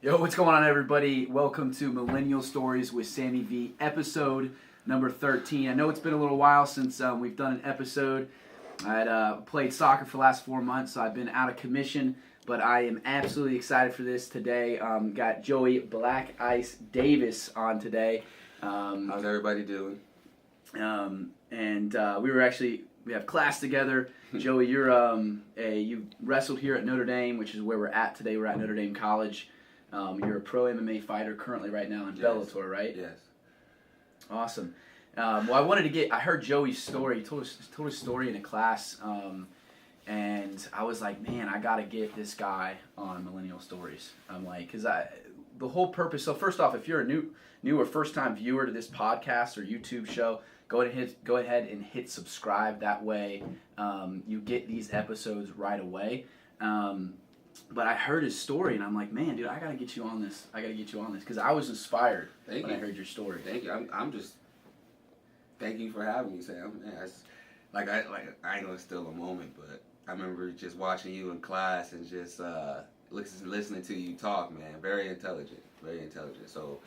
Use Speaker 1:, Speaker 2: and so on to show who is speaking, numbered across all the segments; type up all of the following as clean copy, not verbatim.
Speaker 1: Yo, what's going on, everybody? Welcome to Millennial Stories with SammyV, episode number 13. I know it's been a little while since we've done an episode. I had played soccer for the last 4 months, so I've been out of commission, but I am absolutely excited for this today. Got Joey Black Ice Davis on today.
Speaker 2: How's everybody doing?
Speaker 1: We have class together. Joey, you wrestled here at Notre Dame, which is where we're at today. We're at Notre Dame College. You're a pro MMA fighter currently right now in Bellator, right?
Speaker 2: Yes.
Speaker 1: Awesome. Well, I heard Joey's story. He told his story in a class, and I was like, man, I got to get this guy on Millennial Stories. I'm like, because the whole purpose. So first off, if you're a new or first time viewer to this podcast or YouTube show, go ahead and hit subscribe. That way, you get these episodes right away. But I heard his story, and I'm like, man, dude, I gotta get you on this. Because I was inspired when I heard your story.
Speaker 2: Thank you. I'm just thank you for having me, Sam. Yeah, I know it's still a moment, but I remember just watching you in class and just listening to you talk, man. Very intelligent. So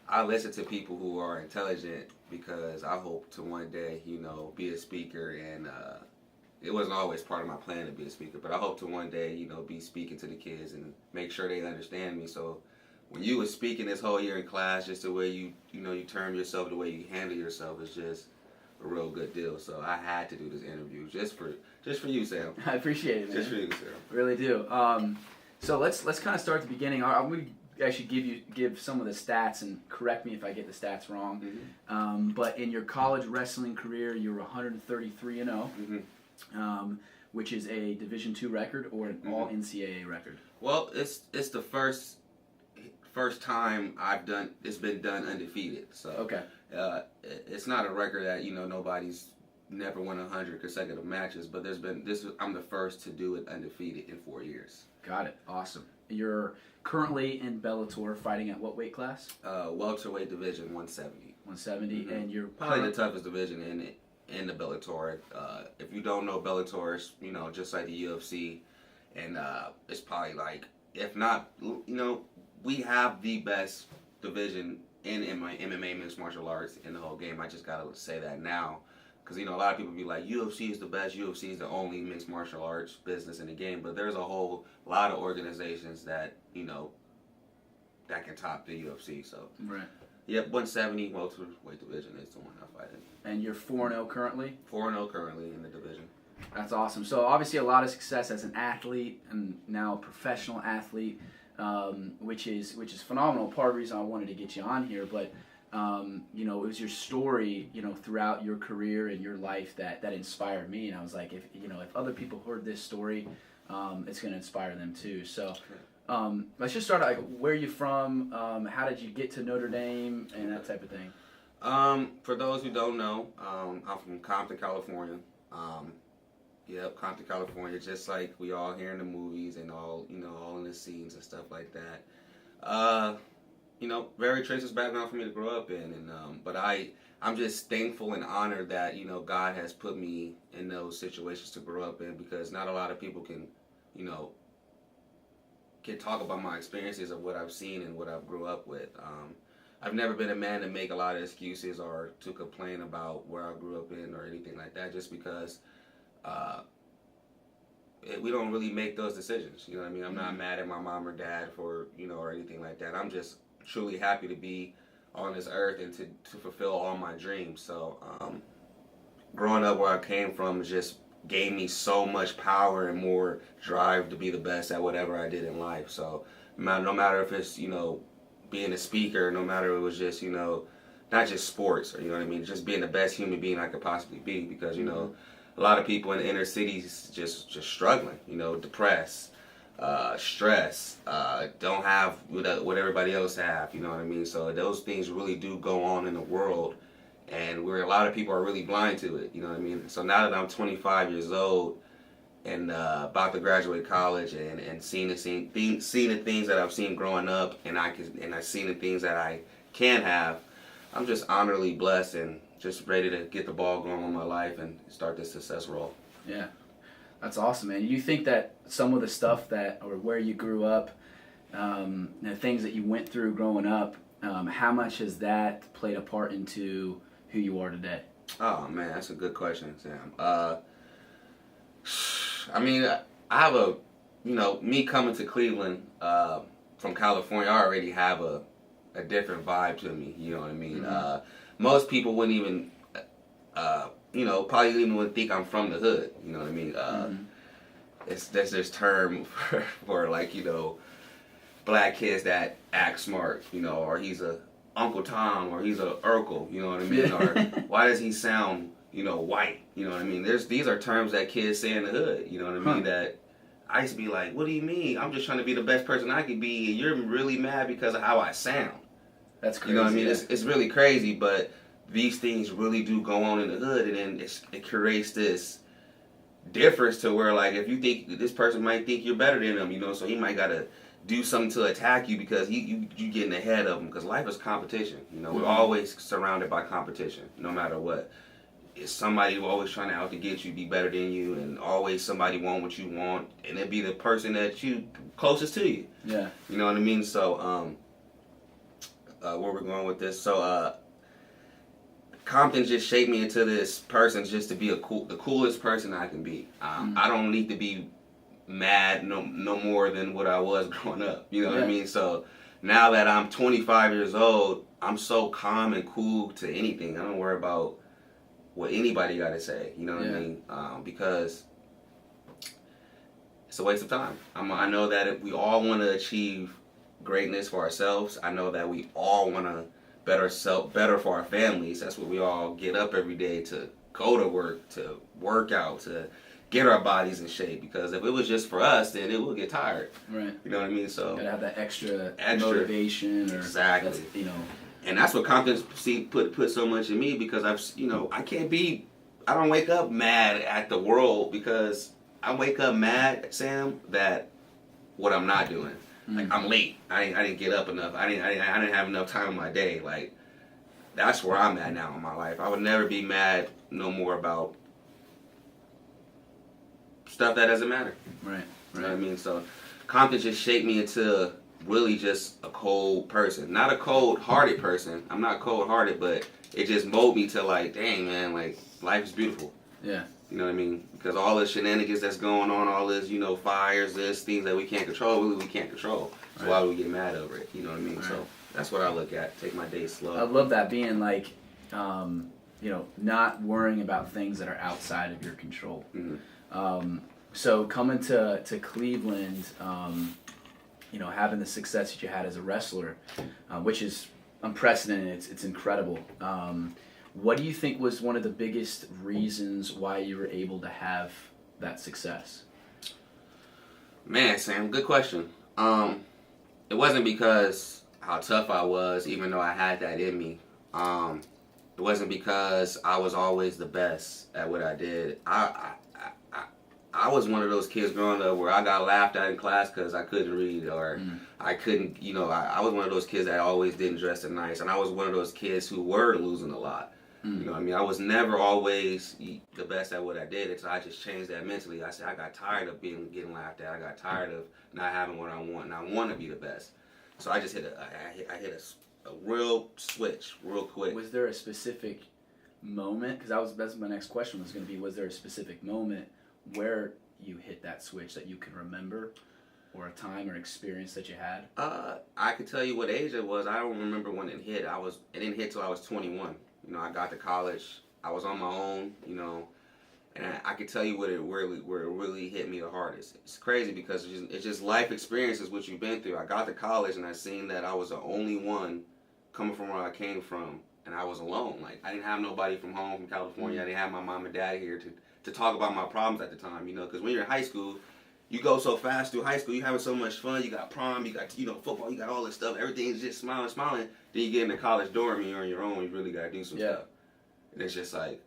Speaker 2: I listen to people who are intelligent because I hope to one day, be a speaker, and it wasn't always part of my plan to be a speaker, but I hope to one day, be speaking to the kids and make sure they understand me. So when you were speaking this whole year in class, just the way you term yourself, the way you handle yourself is just a real good deal. So I had to do this interview just for you, Sam.
Speaker 1: I appreciate it, man.
Speaker 2: Just for you, Sam.
Speaker 1: Really do. So let's kind of start at the beginning. I'm going to actually give some of the stats, and correct me if I get the stats wrong.
Speaker 2: Mm-hmm.
Speaker 1: But in your college wrestling career, you were 133-0.
Speaker 2: Mm-hmm.
Speaker 1: Which is a Division II record or an all NCAA record?
Speaker 2: Well, it's the first time it's been done undefeated. So
Speaker 1: okay,
Speaker 2: it's not a record that nobody's never won 100 consecutive matches, but I'm the first to do it undefeated in 4 years.
Speaker 1: Got it. Awesome. You're currently in Bellator, fighting at what weight class?
Speaker 2: Welterweight division, 170.
Speaker 1: 170,
Speaker 2: mm-hmm.
Speaker 1: And you're
Speaker 2: probably the toughest division in the Bellator. If you don't know Bellator, it's, just like the UFC, and it's probably like, if not, we have the best division in MMA, mixed martial arts, in the whole game. I just gotta say that now, because a lot of people be like, UFC is the best, UFC is the only mixed martial arts business in the game, but there's a whole lot of organizations that that can top the UFC. So
Speaker 1: right.
Speaker 2: Yep, 170 welterweight division is the one I fight in.
Speaker 1: And you're 4-0 currently?
Speaker 2: 4-0 currently in the division.
Speaker 1: That's awesome. So obviously a lot of success as an athlete and now a professional athlete, which is phenomenal. Part of the reason I wanted to get you on here, but it was your story, throughout your career and your life that inspired me. And I was like, if other people heard this story, it's going to inspire them too. So. Let's just start where are you from? How did you get to Notre Dame and that type of thing?
Speaker 2: For those who don't know, I'm from Compton, California. Compton, California, just like we all hear in the movies and all in the scenes and stuff like that. Very tracist background for me to grow up in, and but I'm just thankful and honored that God has put me in those situations to grow up in, because not a lot of people can talk about my experiences of what I've seen and what I've grew up with. I've never been a man to make a lot of excuses or to complain about where I grew up in or anything like that, just because we don't really make those decisions. You know what I mean? I'm not mad at my mom or dad for, or anything like that. I'm just truly happy to be on this earth and to fulfill all my dreams. So growing up where I came from just gave me so much power and more drive to be the best at whatever I did in life. So no matter if it's being a speaker, no matter if it was just not just sports, or what I mean, just being the best human being I could possibly be, because a lot of people in the inner cities just struggling, depressed, stress, don't have what everybody else have, you know what I mean? So those things really do go on in the world, and where a lot of people are really blind to it, you know what I mean? So now that I'm 25 years old and about to graduate college and seeing the things that I've seen growing up, and I've seen the things that I can have, I'm just honorably blessed and just ready to get the ball going on my life and start this success roll.
Speaker 1: Yeah, that's awesome, man. You think that some of the stuff or where you grew up the things that you went through growing up, how much has that played a part into who you are today?
Speaker 2: Oh man, that's a good question, Sam. I mean, I have a, me coming to Cleveland from California, I already have a different vibe to me. You know what I mean?
Speaker 1: Mm-hmm.
Speaker 2: Most people wouldn't even, probably even wouldn't think I'm from the hood. You know what I mean? There's this term for like, black kids that act smart, or he's a Uncle Tom, or he's a Urkel, you know what I mean? Or why does he sound, white? You know what I mean? These are terms that kids say in the hood, you know what I mean? That I used to be like, what do you mean? I'm just trying to be the best person I could be, and you're really mad because of how I sound.
Speaker 1: That's crazy.
Speaker 2: You know what I mean?
Speaker 1: Yeah.
Speaker 2: It's really crazy, but these things really do go on in the hood, and then it creates this difference to where, like, if you think this person might think you're better than them, so he might gotta do something to attack you because you getting ahead of them. Because life is competition. We're always surrounded by competition, no matter what. It's somebody always trying to out to get you, be better than you, and always somebody want what you want, and it be the person that you closest to you.
Speaker 1: Yeah.
Speaker 2: You know what I mean? So where we're going with this? So Compton just shaped me into this person just to be the coolest person I can be. I don't need to be mad no more than what I was growing up. You know what I mean? So now that I'm 25 years old, I'm so calm and cool to anything. I don't worry about what anybody got to say. You know what I mean? Because it's a waste of time. I know that if we all want to achieve greatness for ourselves. I know that we all want to better for our families. That's what we all get up every day to go to work, to work out, to get our bodies in shape. Because if it was just for us, then it would get tired.
Speaker 1: Right.
Speaker 2: You know what I mean? So
Speaker 1: gotta have that extra motivation, or
Speaker 2: exactly. And that's what Compton put so much in me, because I don't wake up mad at the world, because I wake up mad, Sam, that what I'm not doing. Like, I'm late. I didn't get up enough. I didn't have enough time in my day. Like, that's where I'm at now in my life. I would never be mad no more about stuff that doesn't matter.
Speaker 1: Right.
Speaker 2: You know what I mean? So Compton just shaped me into really just a cold person. Not a cold-hearted person. I'm not cold-hearted, but it just molded me to, like, dang, man, like, life is beautiful.
Speaker 1: Yeah.
Speaker 2: You know what I mean? Because all the shenanigans that's going on, all this, fires, things that we can't control, really we can't control. So why would we get mad over it? You know what I mean? Right. So that's what I look at. Take my day slow.
Speaker 1: I love that, being like, not worrying about things that are outside of your control.
Speaker 2: Mm-hmm.
Speaker 1: So coming to Cleveland, having the success that you had as a wrestler, which is unprecedented. It's incredible. What do you think was one of the biggest reasons why you were able to have that success?
Speaker 2: Man, Sam, good question. It wasn't because how tough I was, even though I had that in me. It wasn't because I was always the best at what I did. I was one of those kids growing up where I got laughed at in class because I couldn't read, or I couldn't, I was one of those kids that always didn't dress it nice, and I was one of those kids who were losing a lot. You know what I mean? I was never always the best at what I did, so I just changed that mentally. I said I got tired of getting laughed at. I got tired of not having what I want, and I want to be the best. So I just hit a real switch real quick.
Speaker 1: Was there a specific moment? Because that's my next question was going to be, was there a specific moment where you hit that switch that you can remember, or a time or experience that you had?
Speaker 2: I could tell you what age it was. I don't remember when it hit. It didn't hit till I was 21. I got to college. I was on my own, and I could tell you where it really hit me the hardest. It's crazy because it's just life experiences, what you've been through. I got to college and I seen that I was the only one coming from where I came from, and I was alone. Like, I didn't have nobody from home, from California. I didn't have my mom and dad here to talk about my problems at the time, because when you're in high school, you go so fast through high school, you're having so much fun, you got prom, you got, football, you got all this stuff, everything's just smiling. Then you get in the college dorm and you're on your own, you really got to do some stuff. And it's just like,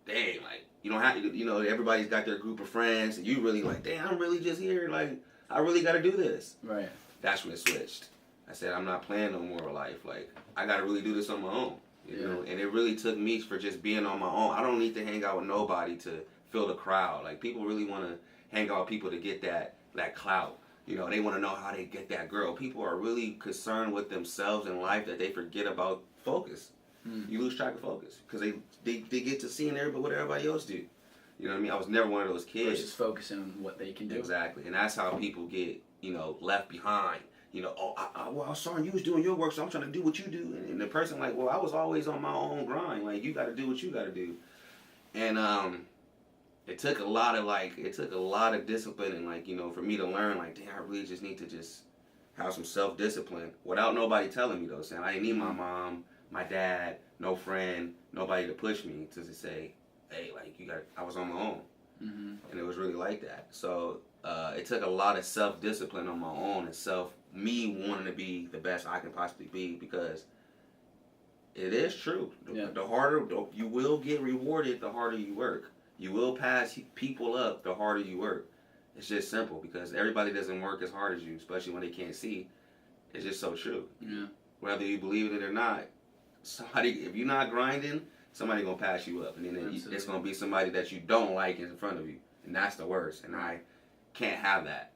Speaker 2: dang, like, you don't have to, everybody's got their group of friends, and you really like, dang, I'm really just here, like, I really got to do this.
Speaker 1: Right.
Speaker 2: That's when it switched. I said, I'm not playing no more life, like, I got to really do this on my own. You know, and it really took me for just being on my own. I don't need to hang out with nobody to fill the crowd. Like, people really want to hang out with people to get that clout. You know, they want to know how they get that girl. People are really concerned with themselves in life that they forget about focus. You lose track of focus because they get to seeing everybody what everybody else do. You know what I mean? I was never one of those kids.
Speaker 1: Versus focusing on what they can do.
Speaker 2: Exactly, and that's how people get, you know, left behind. You know, well, I saw you was doing your work, so I'm trying to do what you do. And the person like, well, I was always on my own grind. Like, you got to do what you got to do. And it took a lot of discipline and, like, you know, for me to learn, like, damn, I really just need to just have some self-discipline without nobody telling me, though. Saying I didn't need my mom, my dad, no friend, nobody to push me to just say, hey, like, I was on my own. And it was really like that. So it took a lot of self-discipline on my own and me wanting to be the best I can possibly be, because it is true. The harder, you will get rewarded the harder you work. You will pass people up the harder you work. It's just simple, because everybody doesn't work as hard as you, especially when they can't see. It's just so true.
Speaker 1: Yeah.
Speaker 2: Whether you believe it or not, if you're not grinding, somebody gonna pass you up, and then it's gonna be somebody that you don't like in front of you, and that's the worst. And I can't have that.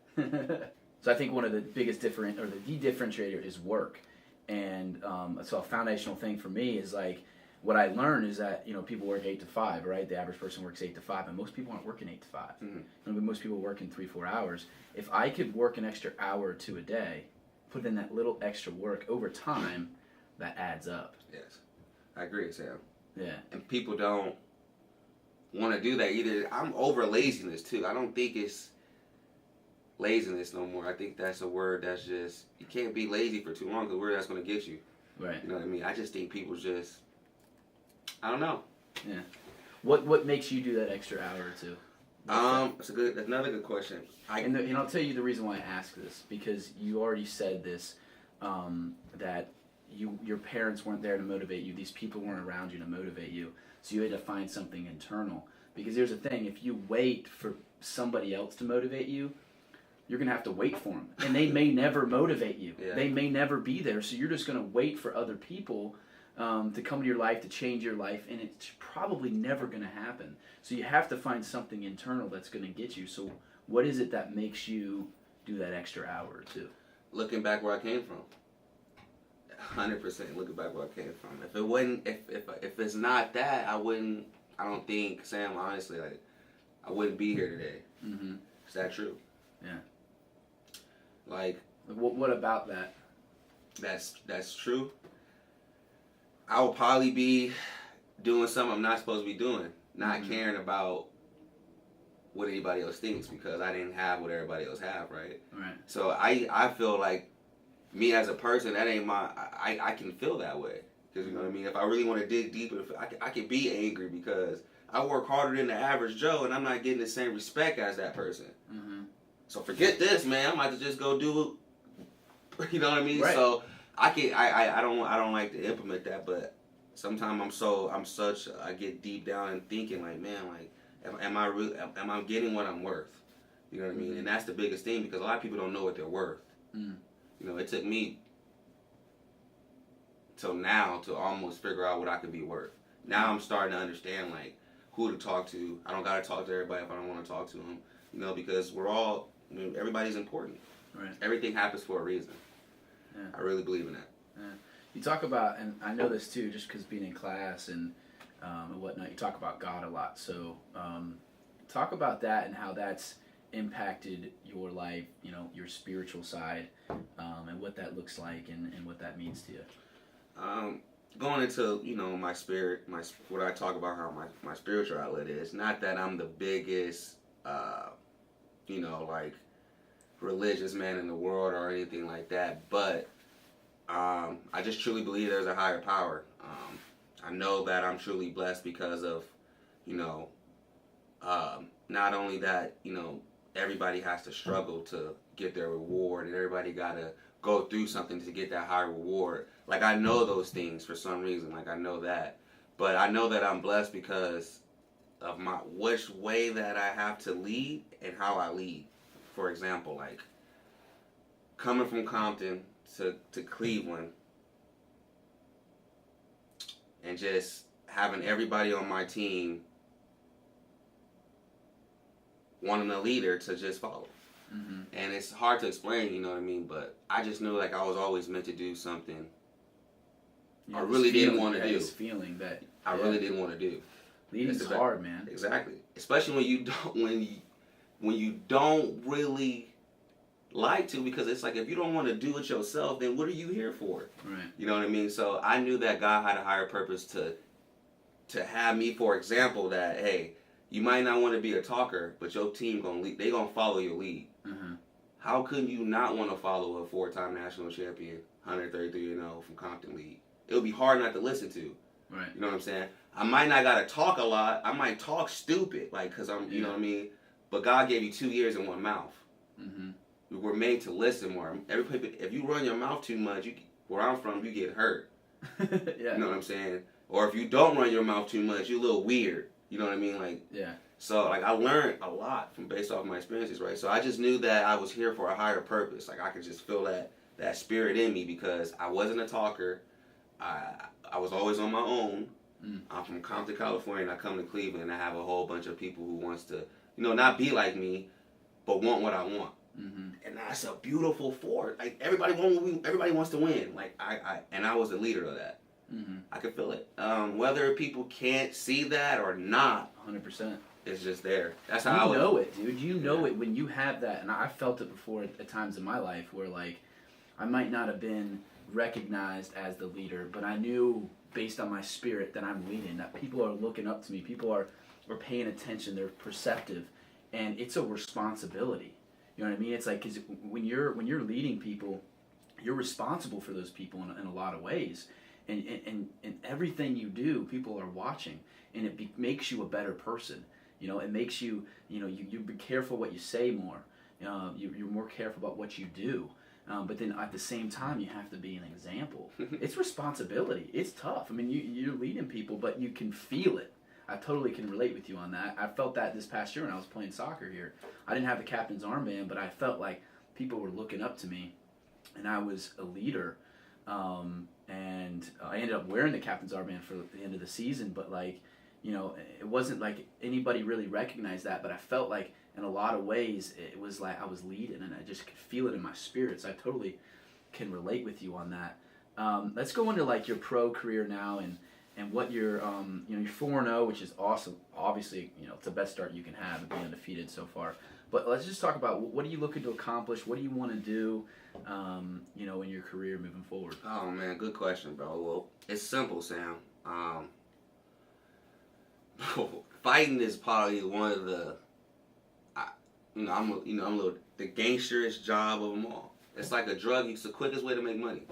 Speaker 1: So I think one of the biggest the differentiator is work, and so a foundational thing for me is, like, what I learned is that, you know, people work 8 to 5, right? The average person works 8 to 5, and most people aren't working 8 to 5. You know, most people work in 3-4 hours. If I could work an extra hour or two a day, put in that little extra work over time, that adds up.
Speaker 2: Yes, I agree, Sam.
Speaker 1: Yeah. And
Speaker 2: people don't want to do that either. I'm over laziness too. I don't think it's laziness no more. I think that's a word that's just, you can't be lazy for too long, because where that's going to get you.
Speaker 1: Right.
Speaker 2: You know what I mean? I just think people just, I don't know.
Speaker 1: Yeah. What makes you do that extra hour or two?
Speaker 2: That's another good question.
Speaker 1: And I'll tell you the reason why I ask this, because you already said this, that your parents weren't there to motivate you. These people weren't around you to motivate you. So you had to find something internal. Because here's the thing, if you wait for somebody else to motivate you, you're going to have to wait for them. And they may never motivate you. Yeah. They may never be there. So you're just going to wait for other people to come into your life, to change your life. And it's probably never going to happen. So you have to find something internal that's going to get you. So what is it that makes you do that extra hour or two?
Speaker 2: Looking back where I came from. 100% looking back where I came from. If it wasn't, if it's not that, I don't think, Sam, honestly, like, I wouldn't be here today. Is that true?
Speaker 1: Yeah.
Speaker 2: Like,
Speaker 1: what about that?
Speaker 2: That's true. I will probably be doing something I'm not supposed to be doing, not caring about what anybody else thinks, because I didn't have what everybody else have, right?
Speaker 1: Right.
Speaker 2: So I feel like, me as a person, that ain't I can feel that way. Because, you know what I mean? If I really want to dig deeper, I can be angry because I work harder than the average Joe, and I'm not getting the same respect as that person. So forget this, man. I'm about to just go do it. You know what I mean? Right. So I don't like to implement that, but sometimes I get deep down and thinking, like, man, like, am I getting what I'm worth? You know what I mean? And that's the biggest thing, because a lot of people don't know what they're worth. You know, it took me till now to almost figure out what I could be worth. Now I'm starting to understand, like, who to talk to. I don't got to talk to everybody if I don't want to talk to them. You know, because everybody's important.
Speaker 1: Right.
Speaker 2: Everything happens for a reason. Yeah. I really believe in that.
Speaker 1: Yeah. You talk about, and I know this too, just because being in class and whatnot, you talk about God a lot. So talk about that and how that's impacted your life, you know, your spiritual side, and what that looks like and what that means to you.
Speaker 2: Going into, you know, my spirit, what I talk about, how my spiritual outlet is, not that I'm the biggest, you know, like, religious man in the world or anything like that, but I just truly believe there's a higher power. I know that I'm truly blessed because of, you know, not only that, you know, everybody has to struggle to get their reward, and everybody got to go through something to get that high reward. Like, I know those things for some reason. Like, I know that. But I know that I'm blessed because of which way that I have to lead and how I lead. For example, like, coming from Compton to Cleveland and just having everybody on my team wanting a leader to just follow. And it's hard to explain, you know what I mean? But I just knew like I was always meant to do something I really didn't want to do.
Speaker 1: This feeling that
Speaker 2: I really didn't want to do.
Speaker 1: Leading's hard, man.
Speaker 2: Exactly, especially when you don't really like to, because it's like if you don't want to do it yourself, then what are you here for?
Speaker 1: Right.
Speaker 2: You know what I mean? So I knew that God had a higher purpose to have me, for example, that hey, you might not want to be a talker, but your team gonna lead. They gonna follow your lead. How could you not want to follow a 4-time national champion, 133-0 from Compton league? It would be hard not to listen to.
Speaker 1: Right.
Speaker 2: You know what I'm saying? I might not gotta talk a lot. I might talk stupid, like, cause I'm, you know what I mean. But God gave you 2 ears and 1 mouth. We're made to listen more. If you run your mouth too much, where I'm from, you get hurt. You know what I'm saying? Or if you don't run your mouth too much, you're a little weird. You know what I mean? Like, so like I learned a lot from based off my experiences, right? So I just knew that I was here for a higher purpose. Like I could just feel that spirit in me, because I wasn't a talker. I was always on my own. I'm from Compton, California, and I come to Cleveland, and I have a whole bunch of people who wants to, you know, not be like me, but want what I want. And that's a beautiful force. Like everybody wants to win. Like I was the leader of that. I could feel it. Whether people can't see that or not,
Speaker 1: 100%.
Speaker 2: It's just there. That's how
Speaker 1: you know it, dude. You know it when you have that, and I felt it before at times in my life where like I might not have been recognized as the leader, but I knew based on my spirit that I'm leading, that people are looking up to me, people are paying attention, they're perceptive, and it's a responsibility. You know what I mean? It's like, cause when you're leading people, you're responsible for those people in a lot of ways, and everything you do, people are watching, and it makes you a better person. You know, it makes you, you be careful what you say more. You're more careful about what you do. But then at the same time, you have to be an example. It's responsibility. It's tough. I mean, you're leading people, but you can feel it. I totally can relate with you on that. I felt that this past year when I was playing soccer here. I didn't have the captain's armband, but I felt like people were looking up to me, and I was a leader. And I ended up wearing the captain's armband for the end of the season, but like, it wasn't like anybody really recognized that, but I felt like in a lot of ways it was like I was leading, and I just could feel it in my spirit. So I totally can relate with you on that. Let's go into like your pro career now, and what you're 4-0, which is awesome. Obviously, it's the best start you can have, being undefeated so far. But let's just talk about what are you looking to accomplish? What do you want to do, in your career moving forward?
Speaker 2: Oh man, good question, bro. Well, it's simple, Sam. Fighting is probably one of the, the gangsteriest job of them all. It's like a drug. It's the quickest way to make money.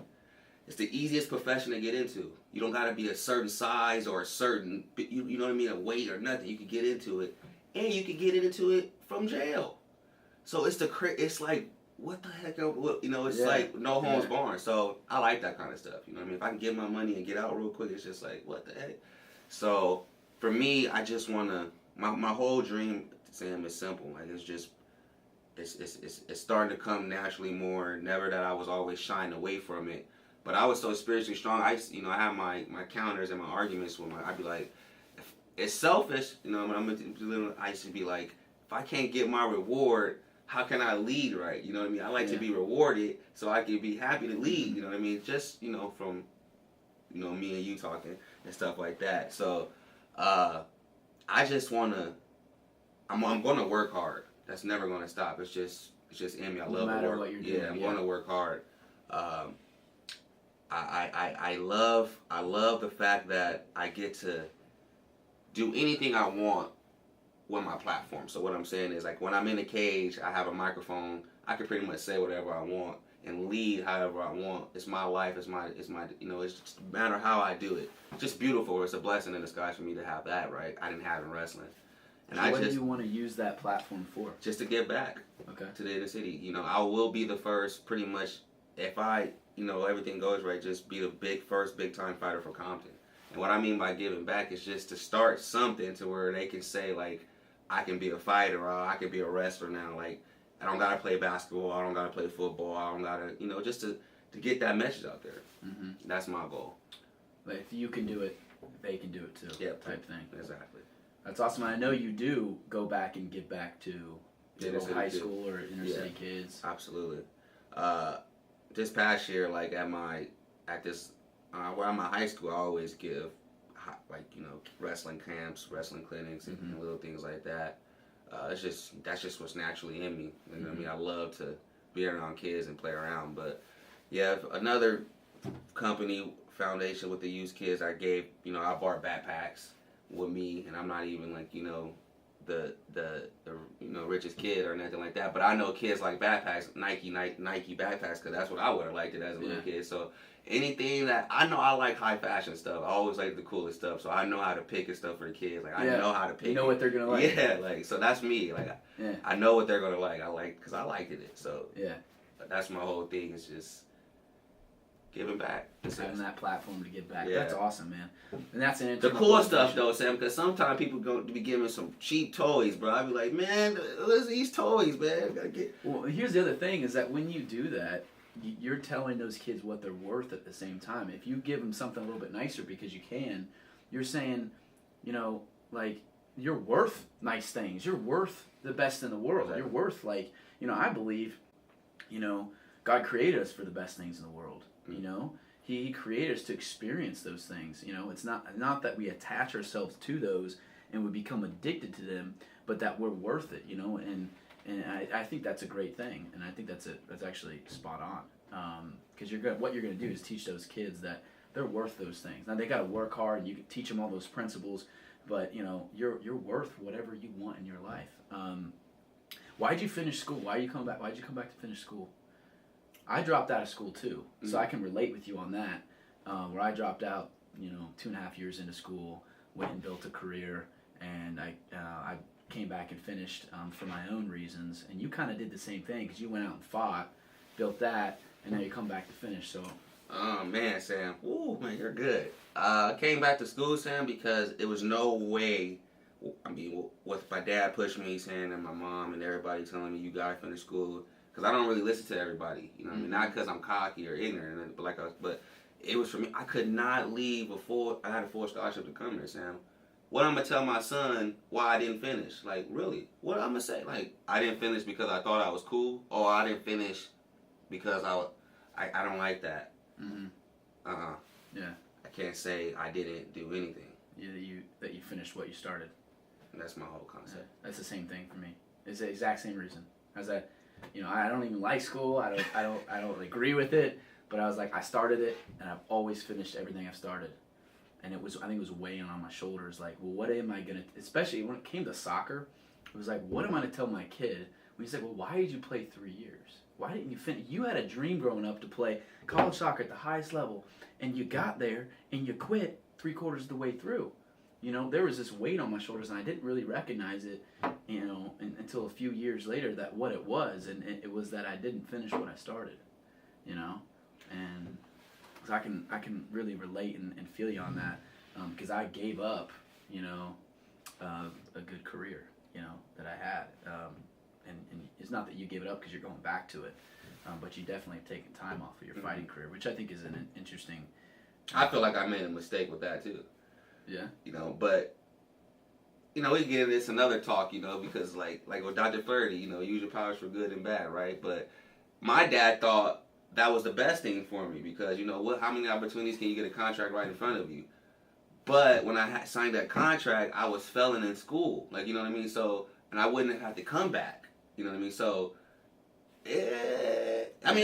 Speaker 2: It's the easiest profession to get into. You don't got to be a certain size or a certain, you know what I mean, a weight or nothing. You can get into it, and you can get into it from jail. So it's like, what the heck? It's like no holds barred. So I like that kind of stuff. You know what I mean? If I can get my money and get out real quick, it's just like, what the heck? So for me, I just want to, my whole dream, Sam, is simple. Like it's starting to come naturally more. Never that I was always shying away from it. But I was so spiritually strong. I have my counters and my arguments with I'd be like, if it's selfish, I used to be like, if I can't get my reward, how can I lead right? You know what I mean? I like to be rewarded so I can be happy to lead. You know what I mean? Just, from, me and you talking and stuff like that. So, I just want to, I'm going to work hard. That's never going to stop. It's just in me. I love
Speaker 1: no matter
Speaker 2: work.
Speaker 1: What you're doing.
Speaker 2: I'm going to work hard. I love the fact that I get to do anything I want with my platform. So what I'm saying is, like, when I'm in a cage, I have a microphone. I can pretty much say whatever I want and lead however I want. It's my life. It's just no matter how I do it. It's just beautiful. It's a blessing in disguise for me to have that, right? I didn't have in wrestling. And
Speaker 1: so what do you want to use that platform for?
Speaker 2: Just to give back. To the inner city. I will be the first, pretty much, if everything goes right, just be the first big time fighter for Compton. And what I mean by giving back is just to start something to where they can say, like, I can be a fighter, or I can be a wrestler now. Like, I don't gotta play basketball, I don't gotta play football, I don't gotta, just to get that message out there. That's my goal.
Speaker 1: But if you can do it, they can do it too.
Speaker 2: Yep.
Speaker 1: Type thing.
Speaker 2: Exactly.
Speaker 1: That's awesome. I know you do go back and give back to high school or inner city kids.
Speaker 2: Absolutely. This past year, like where I'm at high school, I always give wrestling camps, wrestling clinics, and little things like that. That's just what's naturally in me. You know what I mean? I love to be around kids and play around. But yeah, another company foundation with the youth kids, I bought backpacks with me, and I'm not even the richest kid or nothing like that, but I know kids like backpacks, Nike backpacks, because that's what I would have liked it as a little kid. So anything that I know, I like high fashion stuff. I always like the coolest stuff, so I know how to pick and stuff for the kids. I know how to pick.
Speaker 1: You know what they're gonna like.
Speaker 2: Yeah, so that's me. I know what they're gonna like. Because I liked it. So that's my whole thing. Is just giving back.
Speaker 1: Having that platform to give back. Yeah. That's awesome, man. And that's
Speaker 2: the cool stuff, though, Sam, because sometimes people going to be giving some cheap toys, bro. I be like, man, what's these toys, man?
Speaker 1: Well, here's the other thing, is that when you do that, you're telling those kids what they're worth at the same time. If you give them something a little bit nicer because you can, you're saying, you're worth nice things. You're worth the best in the world. Exactly. You're worth, I believe, God created us for the best things in the world. He created us to experience those things. It's not that we attach ourselves to those and we become addicted to them, but that we're worth it. And I think that's a great thing, and I think that's actually spot on. Because what you're gonna do is teach those kids that they're worth those things. Now they gotta work hard, and you can teach them all those principles, but you're worth whatever you want in your life. Why'd you finish school? Why'd you come back to finish school? I dropped out of school too, so I can relate with you on that. Where I dropped out, 2.5 years into school, went and built a career, and I came back and finished for my own reasons. And you kind of did the same thing, because you went out and fought, built that, and now you come back to finish. So.
Speaker 2: Oh man, Sam. Ooh, man, you're good. I came back to school, Sam, because it was no way. With my dad pushing me, saying, and my mom and everybody telling me, you gotta finish school. Because I don't really listen to everybody, not because I'm cocky or ignorant, but it was for me. I could not leave before I had a full scholarship to come here, Sam. What I'm gonna tell my son why I didn't finish? Really? What I'm gonna say? I didn't finish because I thought I was cool, or I didn't finish because I don't like that.
Speaker 1: Yeah.
Speaker 2: I can't say I didn't do anything.
Speaker 1: Yeah, that you finished what you started.
Speaker 2: And that's my whole concept.
Speaker 1: Yeah, that's the same thing for me. It's the exact same reason. I don't even like school. I don't agree with it. But I was like, I started it, and I've always finished everything I've started. And I think it was weighing on my shoulders. What am I gonna? Especially when it came to soccer, it was like, what am I gonna tell my kid when he's like, well, why did you play 3 years? Why didn't you finish? You had a dream growing up to play college soccer at the highest level, and you got there and you quit 3/4 of the way through. There was this weight on my shoulders, and I didn't really recognize it, until a few years later, that what it was, and it was that I didn't finish what I started, and so I can really relate and feel you on that, because I gave up, a good career, that I had, and it's not that you gave it up because you're going back to it, but you definitely have taken time off of your fighting career, which I think is an interesting.
Speaker 2: I feel like I made a mistake with that too.
Speaker 1: Yeah.
Speaker 2: But we get this another talk, because like with Dr. Flaherty, use your powers for good and bad, right? But my dad thought that was the best thing for me, because how many opportunities can you get a contract right in front of you? But when I signed that contract, I was failing in school, So, and I wouldn't have to come back, So, I'm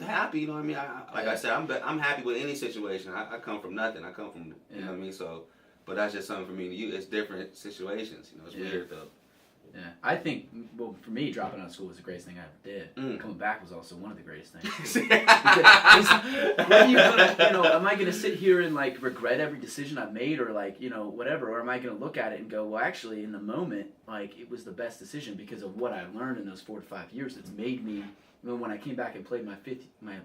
Speaker 2: happy, I said, I'm happy with any situation. I come from nothing. I come from, So, but that's just something for me to use. It's different situations, It's weird though.
Speaker 1: Yeah, I think, for me, dropping out of school was the greatest thing I ever did. Coming back was also one of the greatest things. Am I going to sit here and regret every decision I've made, or whatever, or am I going to look at it and go, well, actually, in the moment, it was the best decision because of what I learned in those 4 to 5 years. That's made me. When I came back and played my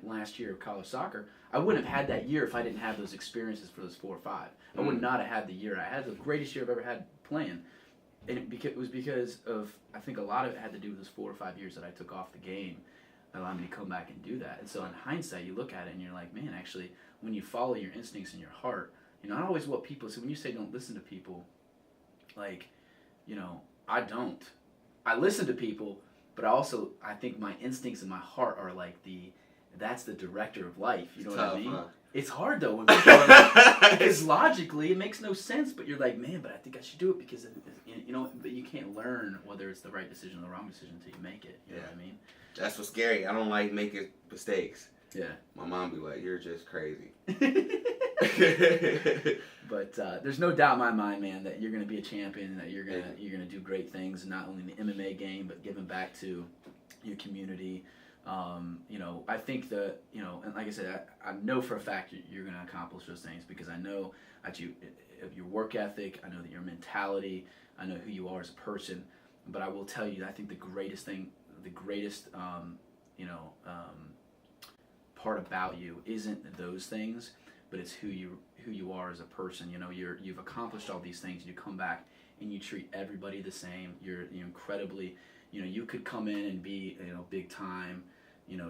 Speaker 1: last year of college soccer, I wouldn't have had that year if I didn't have those experiences for those 4 or 5. I would not have had the year I had. The greatest year I've ever had playing. And it was because of, I think a lot of it had to do with those 4 or 5 years that I took off the game, allowed me to come back and do that. And so in hindsight, you look at it and you're like, man, actually, when you follow your instincts and your heart, not always what people say. When you say don't listen to people, I don't. I listen to people, but I think my instincts and my heart are like that's the director of life. You know what I mean? Huh? It's hard though when people are like, because logically it makes no sense, but you're like, man, but I think I should do it because but you can't learn whether it's the right decision or the wrong decision until you make it. You know what I mean?
Speaker 2: That's what's scary. I don't like making mistakes.
Speaker 1: Yeah.
Speaker 2: My mom be like, "You're just crazy."
Speaker 1: But there's no doubt in my mind, man, that you're gonna be a champion, and that you're gonna do great things, not only in the MMA game, but giving back to your community. I think that, and like I said, I know for a fact you're going to accomplish those things because I know that of your work ethic, I know that your mentality, I know who you are as a person. But I will tell you, I think the greatest part about you isn't those things, but it's who you are as a person. You've accomplished all these things. You come back and you treat everybody the same. You're incredibly, you could come in and be, big time,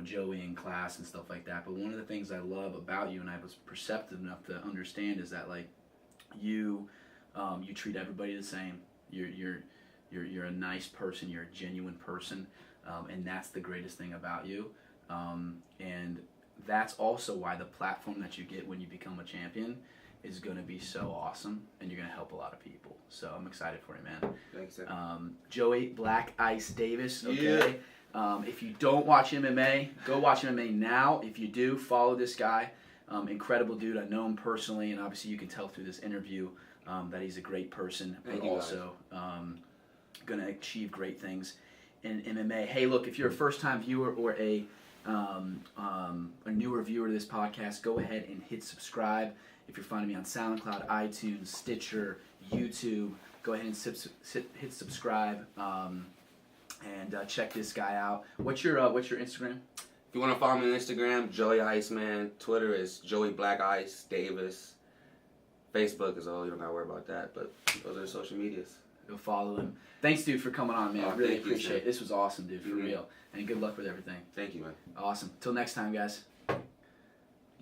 Speaker 1: Joey in class and stuff like that. But one of the things I love about you, and I was perceptive enough to understand, is that like you treat everybody the same. You're a nice person. You're a genuine person, and that's the greatest thing about you. And that's also why the platform that you get when you become a champion is going to be so awesome, and you're going to help a lot of people. So I'm excited for you, man.
Speaker 2: Thanks, sir.
Speaker 1: Joey Black Ice Davis. Okay. Yeah. If you don't watch MMA, go watch MMA now. If you do, follow this guy. Incredible dude. I know him personally, and obviously you can tell through this interview that he's a great person, but also going to achieve great things in MMA. Hey, look, if you're a first-time viewer or a newer viewer to this podcast, go ahead and hit subscribe. If you're finding me on SoundCloud, iTunes, Stitcher, YouTube, go ahead and hit subscribe and check this guy out. What's your Instagram?
Speaker 2: If you want to follow me on Instagram, Joey Iceman. Twitter is Joey Black Ice Davis. Facebook is all. You don't got to worry about that, but those are the social medias.
Speaker 1: Go follow him. Thanks, dude, for coming on, man. I really appreciate it. This was awesome, dude, for real. And good luck with everything.
Speaker 2: Thank you, man.
Speaker 1: Awesome. Till next time, guys.